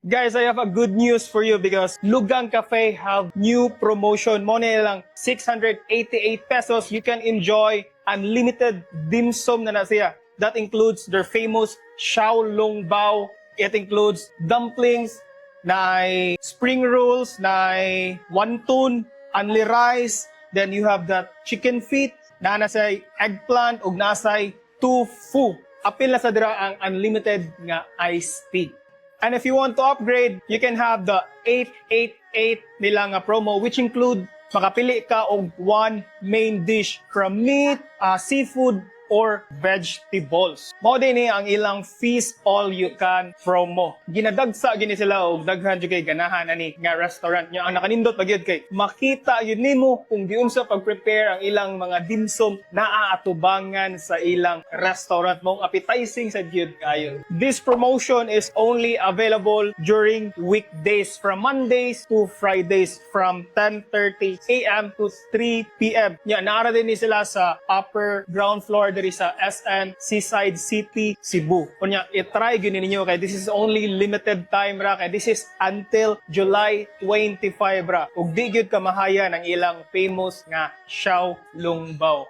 Guys, I have a good news for you because Lugang Cafe have new promotion. Mo na lang 688 pesos. You can enjoy unlimited dim sum na siya. That includes their famous Xiaolong Bao. It includes dumplings, na spring rolls, na wonton, only rice. Then you have that chicken feet, na nasay eggplant, ug nasay tofu. Apil na sa dira ang unlimited nga iced tea. And if you want to upgrade, you can have the 888 nila nga promo, which include makapili ka og one main dish from meat, seafood, or vegetables. Mao din ni ang ilang feast all you can promo. Ginadagsa gini sila og daghan jud kay ganahan ani nga restaurant nya. Ang nakanindot pagyud kay makita yun nimo kung giunsa pag-prepare ang ilang mga dimsum naa atubangan sa ilang restaurant mong appetizing sa gyud kayo. This promotion is only available during weekdays from Mondays to Fridays from 10:30 AM to 3 PM. Nya naara din ni sila sa upper ground floor diri sa SM Seaside City, Cebu. Kunya, i-try gyud ninyo kay this is only limited time ra kay this is until July 25 ra. Ug di gyud ka mahayan ang ilang famous nga Xiaolong Bao.